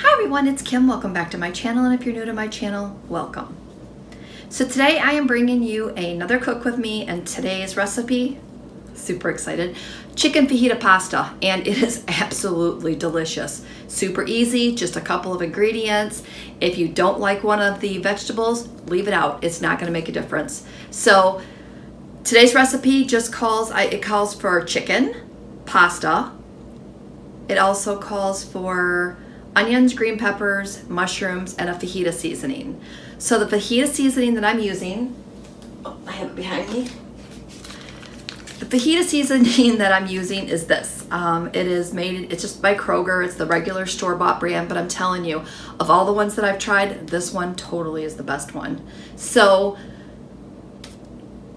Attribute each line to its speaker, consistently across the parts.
Speaker 1: Hi everyone, it's Kim. Welcome back to my channel, and if you're new to my channel, welcome. So today I am bringing you another cook with me, and today's recipe, super excited, chicken fajita pasta, and it is absolutely delicious. Super easy, just a couple of ingredients. If you don't like one of the vegetables, leave it out. It's not going to make a difference. So today's recipe just calls for chicken, pasta. It also calls for onions, green peppers, mushrooms, and a fajita seasoning. So the fajita seasoning that I'm using, I have it behind me. The fajita seasoning that I'm using is this. It's just by Kroger. It's the regular store-bought brand, but I'm telling you, of all the ones that I've tried, this one totally is the best one. So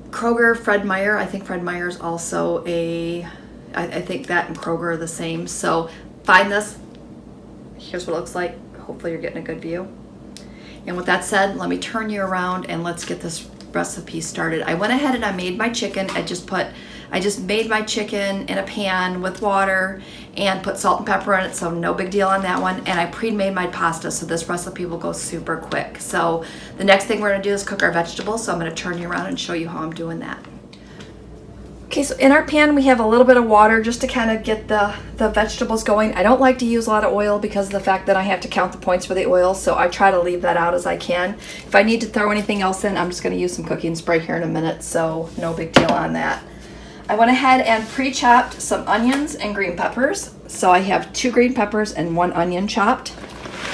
Speaker 1: Kroger, Fred Meyer, I think Fred Meyer is also I think that and Kroger are the same. So find this. Here's what it looks like. Hopefully you're getting a good view. And with that said, let me turn you around and let's get this recipe started. I went ahead and I made my chicken. I just made my chicken in a pan with water and put salt and pepper in it, so no big deal on that one. And I pre-made my pasta, so this recipe will go super quick. So the next thing we're gonna do is cook our vegetables, so I'm gonna turn you around and show you how I'm doing that. Okay, so in our pan we have a little bit of water just to kind of get the vegetables going. I don't like to use a lot of oil because of the fact that I have to count the points for the oil, so I try to leave that out as I can. If I need to throw anything else in, I'm just going to use some cooking spray here in a minute, so no big deal on that. I went ahead and pre-chopped some onions and green peppers. So I have 2 green peppers and 1 onion chopped.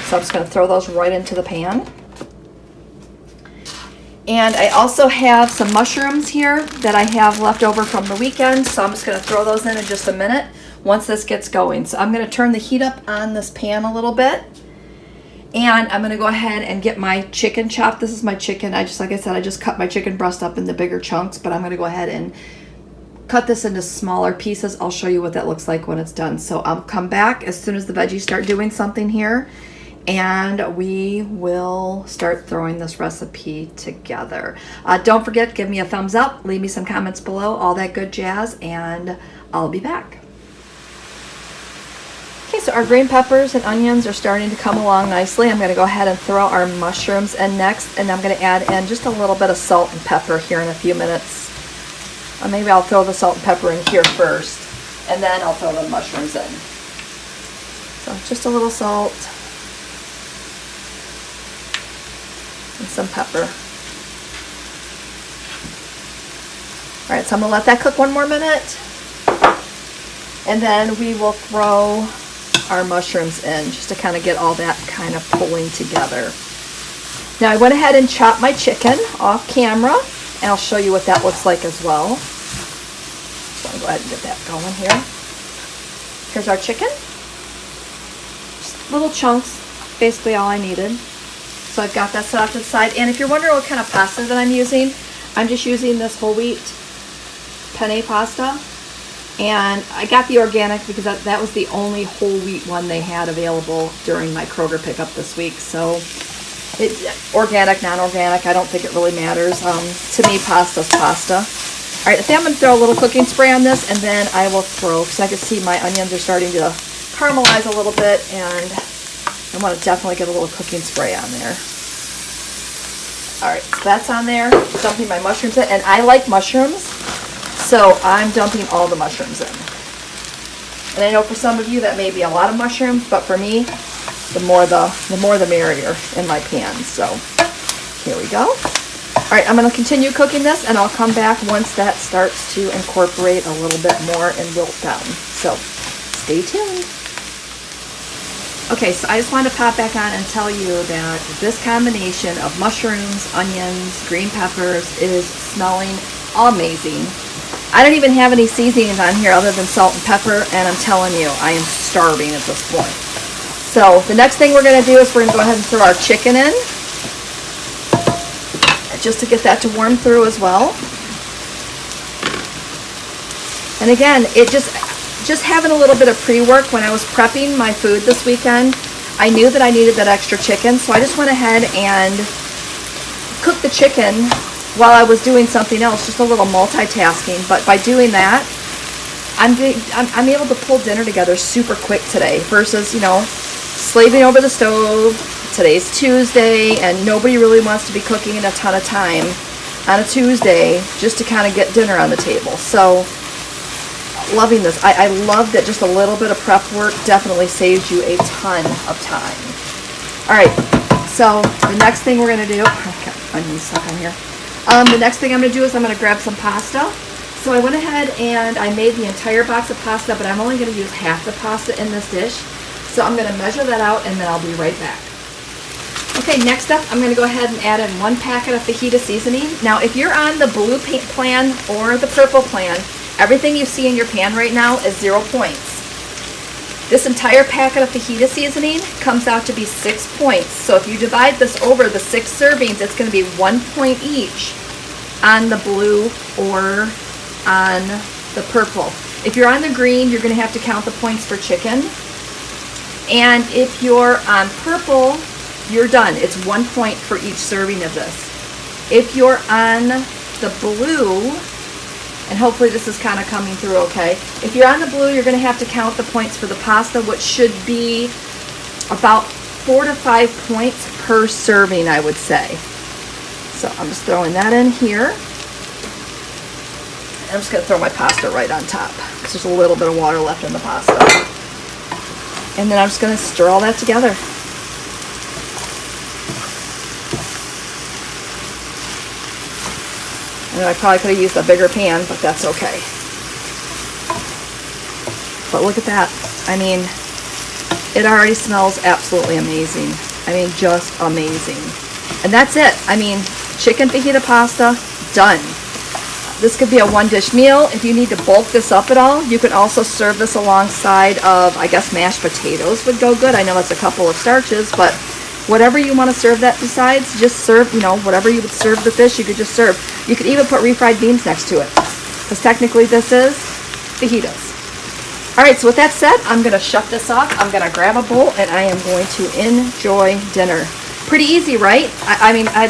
Speaker 1: So I'm just going to throw those right into the pan. And I also have some mushrooms here that I have left over from the weekend, so I'm just going to throw those in just a minute once this gets going. So I'm going to turn the heat up on this pan a little bit, and I'm going to go ahead and get my chicken chopped. This is my chicken. Like I said, I just cut my chicken breast up into bigger chunks, but I'm going to go ahead and cut this into smaller pieces. I'll show you what that looks like when it's done. So I'll come back as soon as the veggies start doing something here, and we will start throwing this recipe together. Don't forget, give me a thumbs up, leave me some comments below, all that good jazz, and I'll be back. Okay, so our green peppers and onions are starting to come along nicely. I'm going to go ahead and throw our mushrooms in next, and I'm going to add in just a little bit of salt and pepper here in a few minutes. Or maybe I'll throw the salt and pepper in here first, and then I'll throw the mushrooms in. So just a little salt and some pepper. All right, so I'm gonna let that cook one more minute, and then we will throw our mushrooms in just to kind of get all that kind of pulling together. Now I went ahead and chopped my chicken off camera, and I'll show you what that looks like as well. So I'll go ahead and get that going here. Here's our chicken. Just little chunks, basically all I needed. So I've got that set off to the side. And if you're wondering what kind of pasta that I'm using, I'm just using this whole wheat penne pasta. And I got the organic because that was the only whole wheat one they had available during my Kroger pickup this week. So it's organic, non-organic, I don't think it really matters. To me, pasta's pasta. All right, I think I'm going to throw a little cooking spray on this, and then I will throw, because I can see my onions are starting to caramelize a little bit, and I want to definitely get a little cooking spray on there. All right, so that's on there. Dumping my mushrooms in, and I like mushrooms, so I'm dumping all the mushrooms in. And I know for some of you that may be a lot of mushrooms, but for me, the more the merrier in my pan. So here we go. All right, I'm going to continue cooking this, and I'll come back once that starts to incorporate a little bit more and wilt down. So stay tuned. Okay, so I just wanted to pop back on and tell you that this combination of mushrooms, onions, green peppers is smelling amazing. I don't even have any seasonings on here other than salt and pepper, and I'm telling you, I am starving at this point. So the next thing we're going to do is we're going to go ahead and throw our chicken in, just to get that to warm through as well. And again, it just having a little bit of pre-work when I was prepping my food this weekend, I knew that I needed that extra chicken, so I just went ahead and cooked the chicken while I was doing something else, just a little multitasking. But by doing that, I'm able to pull dinner together super quick today versus, slaving over the stove. Today's Tuesday, and nobody really wants to be cooking in a ton of time on a Tuesday just to kind of get dinner on the table. So, loving this. I love that just a little bit of prep work definitely saves you a ton of time. All right, so the next thing we're going to do, I'm stuck on here. The next thing I'm going to do is I'm going to grab some pasta. So I went ahead and I made the entire box of pasta, but I'm only going to use half the pasta in this dish. So I'm going to measure that out, and then I'll be right back. Okay, next up, I'm going to go ahead and add in 1 packet of fajita seasoning. Now, if you're on the blue paint plan or the purple plan, everything you see in your pan right now is 0 points. This entire packet of fajita seasoning comes out to be 6 points. So if you divide this over the 6 servings, it's going to be 1 point each on the blue or on the purple. If you're on the green, you're going to have to count the points for chicken. And if you're on purple, you're done. It's 1 point for each serving of this. If you're on the blue, and hopefully this is kind of coming through okay. If you're on the blue, you're going to have to count the points for the pasta, which should be about 4 to 5 points per serving, I would say. So I'm just throwing that in here. And I'm just going to throw my pasta right on top, because there's a little bit of water left in the pasta. And then I'm just going to stir all that together. And I probably could have used a bigger pan, but that's okay. But look at that. I mean, it already smells absolutely amazing. I mean, just amazing. And that's it. I mean, chicken fajita pasta, done. This could be a 1-dish meal. If you need to bulk this up at all, you can also serve this alongside of, I guess, mashed potatoes would go good. I know that's a couple of starches, but whatever you want to serve that besides, just serve, you know, whatever you would serve the fish, you could just serve. You could even put refried beans next to it, because technically this is fajitas. All right, so with that said, I'm going to shut this off. I'm going to grab a bowl, and I am going to enjoy dinner. Pretty easy, right? I mean, I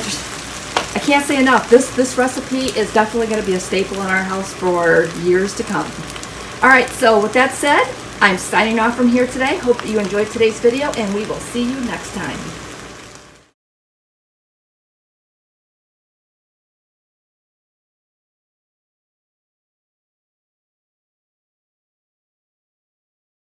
Speaker 1: can't say enough. This recipe is definitely going to be a staple in our house for years to come. All right, so with that said, I'm signing off from here today. Hope that you enjoyed today's video, and we will see you next time.